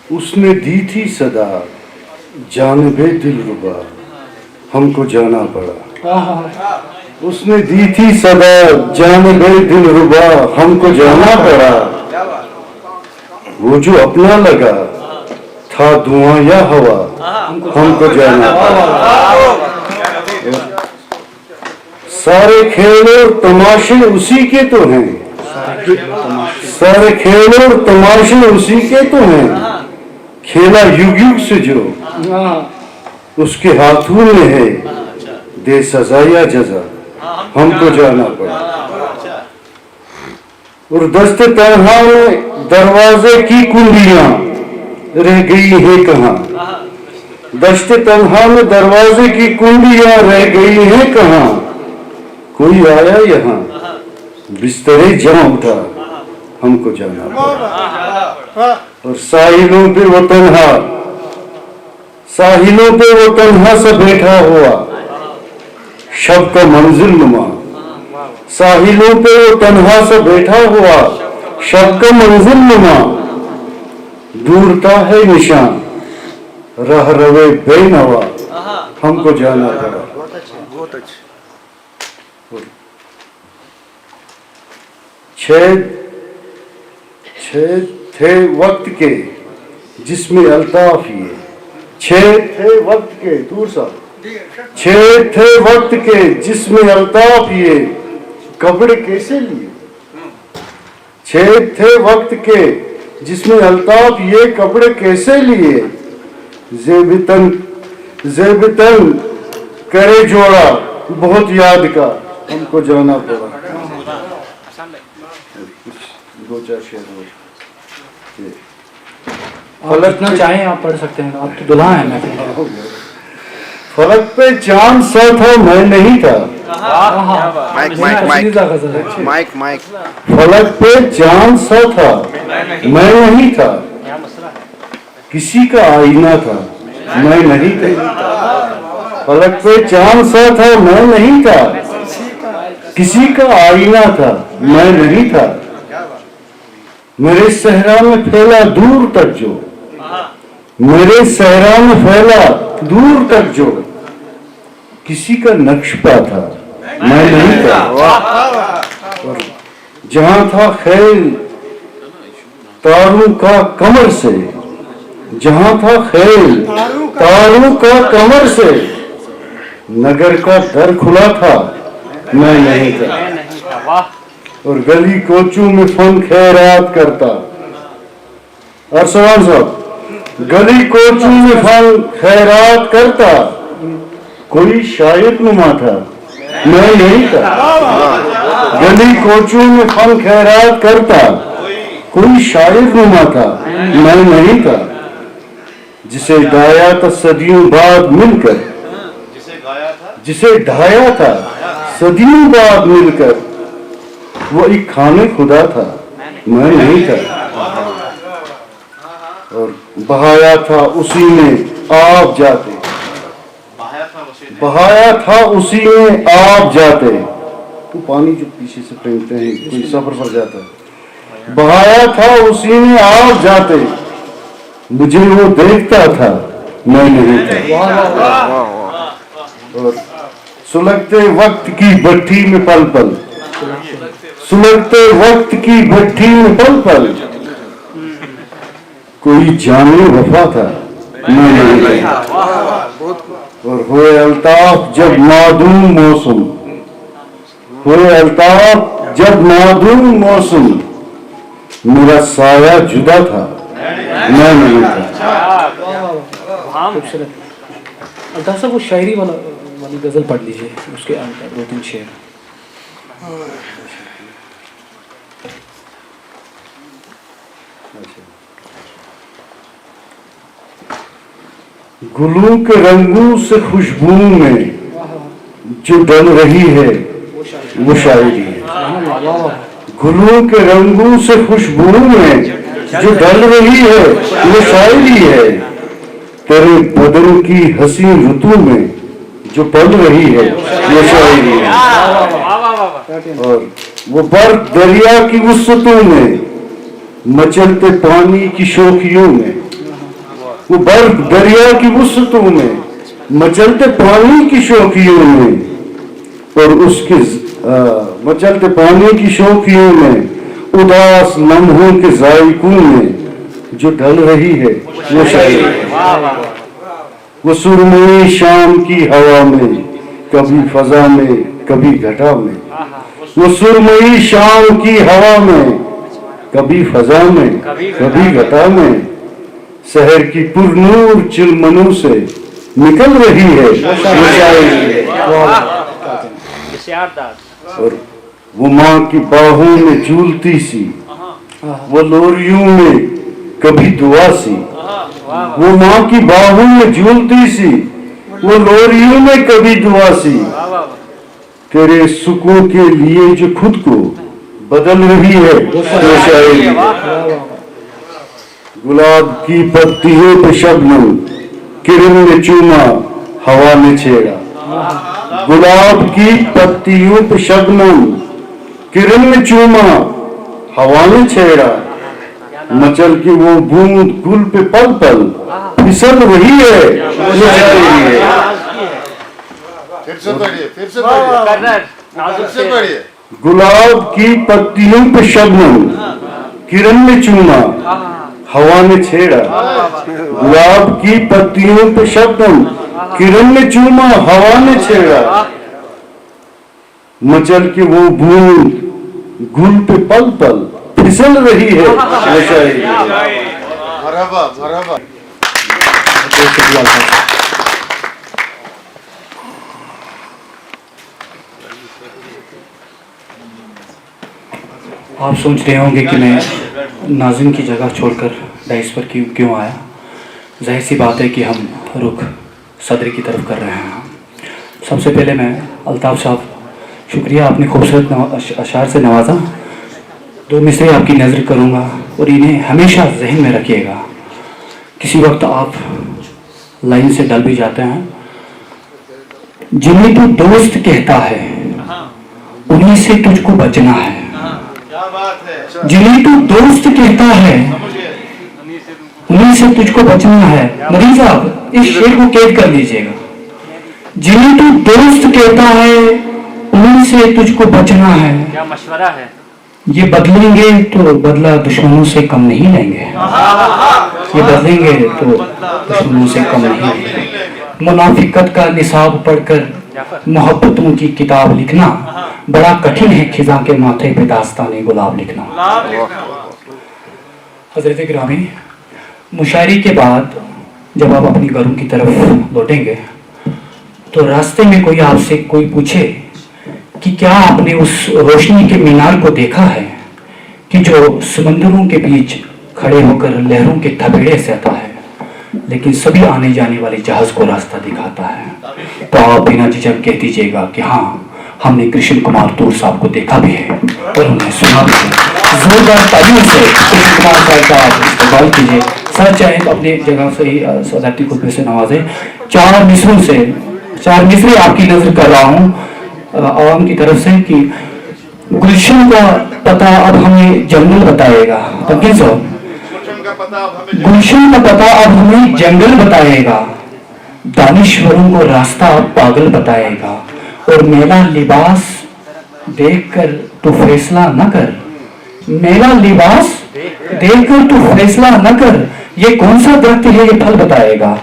اس نے دی تھی صدا جانب دلربا ہم کو جانا پڑا. اس نے دی تھی صدا جانب دلربا ہم کو جانا پڑا. وہ جو اپنا لگا تھا دھواں یا ہوا ہم کو جانا پڑا. سارے کھیل اور تماشے اسی کے تو ہیں. سارے کھیل اور تماشے اسی کے تو ہیں. کھیلا یگ یگ سے جو اس کے ہاتھوں میں ہے دے سزا یا جزا ہم کو جانا پڑا. اور دست تنہا میں دروازے کی کنڈیاں رہ گئی ہیں کہاں. دست تنہا میں دروازے کی کنڈیاں رہ گئی ہیں کہاں. کوئی آیا یہاں بسترے جہاں اٹھا ہم کو جانا پڑا. اور ساحلوں پہ وہ تنہا سا بیٹھا ہوا شب کا منزل نما. ساحلوں پہ وہ تنہا سا بیٹھا ہوا شب کا منزل نما. دورتا ہے نشان راہ روے بے نوا ہم کو جانا پڑا. چھ تھے وقت کے جس میں الطاف یہ. چھ تھے وقت کے دور صاحب. چھ تھے وقت کے جس میں الطاف یہ کپڑے کیسے لیے. چھ تھے وقت کے جس میں الطاف یہ کپڑے کیسے لیے. زیب تن کرے جوڑا بہت یاد کا ہم کو جانا پڑا. دو چار شعر آپ جتنا چاہیں آپ پڑھ سکتے ہیں. آپ تو دلہا ہیں. میں فلک پہ چاند سا تھا میں نہیں تھا. فلک پہ چاند سا تھا میں نہیں تھا. کسی کا آئینہ تھا میں نہیں تھا. فلک پہ چاند سا تھا میں نہیں تھا. کسی کا آئینہ تھا میں نہیں تھا. میرے صحرا میں پھیلا دور تک جو میرے صحرا میں پھیلا دور تک جو کسی کا نقش پا تھا میں نہیں تھا. جہاں تھا خیل تاروں کا کمر سے جہاں تھا خیل تاروں کا کمر سے نگر کا در کھلا تھا میں نہیں تھا. اور گلی کوچوں میں فن خیرات کرتا. ارسلان صاحب گلی کوچوں میں فن خیرات کرتا. کوئی شاید نما تھا میں نہیں تھا. گلی کوچوں میں فن خیرات کرتا. کوئی شاید نما تھا میں نہیں تھا. جسے ڈھایا تھا صدیوں بعد مل کر جسے ڈھایا تھا صدیوں بعد مل کر وہ ایک خانے خدا تھا میں نہیں تھا. اور بہایا تھا اسی میں آپ جاتے. بہایا تھا اسی میں آپ جاتے. تو پانی جو پیچھے سے پھینکتے ہیں کوئی سفر پر جاتا ہے. بہایا تھا اسی میں آپ جاتے. مجھے وہ دیکھتا تھا میں نہیں تھا. اور سلگتے وقت کی بھٹی میں پل پل سلگتے وقت کی بھٹی میں پل پل کوئی جانے وفا تھا میں نہیں تھا. اور ہوئے الطاف جب معدوم موسم ہوئے الطاف جب معدوم موسم میرا سایہ جدا تھا میں نہیں تھا. الطاف صاحب وہ شاعری والی غزل پڑھ لیجیے. اس کے دو تین شعر. گلوں کے رنگوں سے خوشبو میں جو ڈل رہی ہے وہ شاعری ہے. گلوں کے رنگوں سے خوشبو میں جو ڈل رہی ہے وہ شاعری ہے. تیرے بدن کی حسین رتو میں جو پل رہی ہے وہ شاعری ہے. اور وہ برق دریا کی وسعتوں میں مچلتے پانی کی شوخیوں میں وہ برف دریا کی وسعتوں میں، مچلتے پانی کی شوخیوں میں، اور اس کے مچلتے پانی کی شوخیوں میں، اداس لمحوں کے ذائقوں میں جو ڈل رہی ہے وہ شاعری ہے۔ وہ سرمئی شام کی ہوا میں، کبھی فضا میں کبھی گھٹا میں، وہ سرمئی شام کی ہوا میں، کبھی فضا میں کبھی گھٹا میں، شہر کی پرنور چلمنوں سے نکل رہی ہے وہ شاعری ہے۔ اور وہ ماں کی باہوں میں جھولتی سی، وہ لوریوں میں کبھی دعا سی، وہ ماں کی باہوں میں جھولتی سی، وہ لوریوں میں کبھی دعا سی، تیرے سکوں کے لیے جو خود کو بدل رہی ہے وہ شاعری ہے۔ گلاب کی پتیوں پہ شبنم کرن نے چوما ہوا نے چھیڑا، گلاب کی پتیوں پہ شبنم کرن نے چوما ہوا نے چھیڑا، مچل کی وہ بوند گل پہ پل پل پھسل رہی ہے وہ شاعری ہے۔ گلاب کی پتیوں پہ شبنم کرن نے چوما ہوا نے چھیڑا، گلاب کی پتیوں پہ شبنم کرن نے چوما ہوا نے چھیڑا، مچل کی وہ بوند گل پہ پل پل پھسل رہی ہے وہ شاعری ہے۔ مرحبا مرحبا۔ آپ سوچ رہے ہوں گے کہ میں ناظرین کی جگہ چھوڑ کر ڈائس پر کیوں آیا۔ ظاہر سی بات ہے کہ ہم رخ صدر کی طرف کر رہے ہیں۔ سب سے پہلے میں الطاف صاحب شکریہ، آپ نے خوبصورت اشعار سے نوازا۔ دو مصرے آپ کی نظر کروں گا اور انہیں ہمیشہ ذہن میں رکھیے گا، کسی وقت آپ لائن سے ڈل بھی جاتے ہیں۔ جنہیں تو دوست کہتا ہے انہیں سے تجھ کو بچنا ہے، جنہیں تو دوست کہتا ہے انہیں سے تجھ کو بچنا ہے۔ مدین صاحب اس شعر کو قید کر لیجئے گا، جنہیں تو دوست کہتا ہے انہیں سے تجھ کو بچنا ہے۔ کیا مشورہ ہے؟ یہ بدلیں گے تو بدلہ دشمنوں سے کم نہیں لیں گے، یہ بدلیں گے تو دشمنوں سے کم نہیں لیں گے۔ منافقت کا نصاب پڑھ کر محبتوں کی کتاب لکھنا بڑا کٹھن ہے، خزاں کے ماتھے پہ داستان گلاب لکھنا۔ حضرت گرامی، مشاعری کے بعد جب آپ اپنی گھروں کی طرف لوٹیں گے تو راستے میں کوئی آپ سے کوئی پوچھے کہ کیا آپ نے اس روشنی کے مینار کو دیکھا ہے کہ جو سمندروں کے بیچ کھڑے ہو کر لہروں کے تھپیڑے سے آتا ہے لیکن سبھی آنے جانے والے جہاز کو راستہ دکھاتا ہے؟ تو آپ بنا جھجک کہہ دیجیے گا کہ ہاں، ہم نے کرشن کمار تور صاحب کو دیکھا بھی ہے اور انہیں سنا بھی ہے۔ زوردار تعلیم سے کرشن کمار صاحب کا آپ استقبال کیجیے۔ سر چاہیں تو اپنے جگہ سے ہی صدارتی خطبے سے نوازیں۔ چار مصرے آپ کی نظر کر رہا ہوں عوام کی طرف سے کہ گلشن کا پتہ اب ہمیں جنگل بتائے گا۔ تمکین صاحب، گلشن کا پتہ اب ہمیں جنگل بتائے گا، دانشوروں کو راستہ پاگل بتائے گا، اور میلا لباس دیکھ کر تو فیصلہ نہ کر، میلا لباس دیکھ کر تو فیصلہ نہ کر، یہ کون سا درخت ہے یہ پھل بتائے گا۔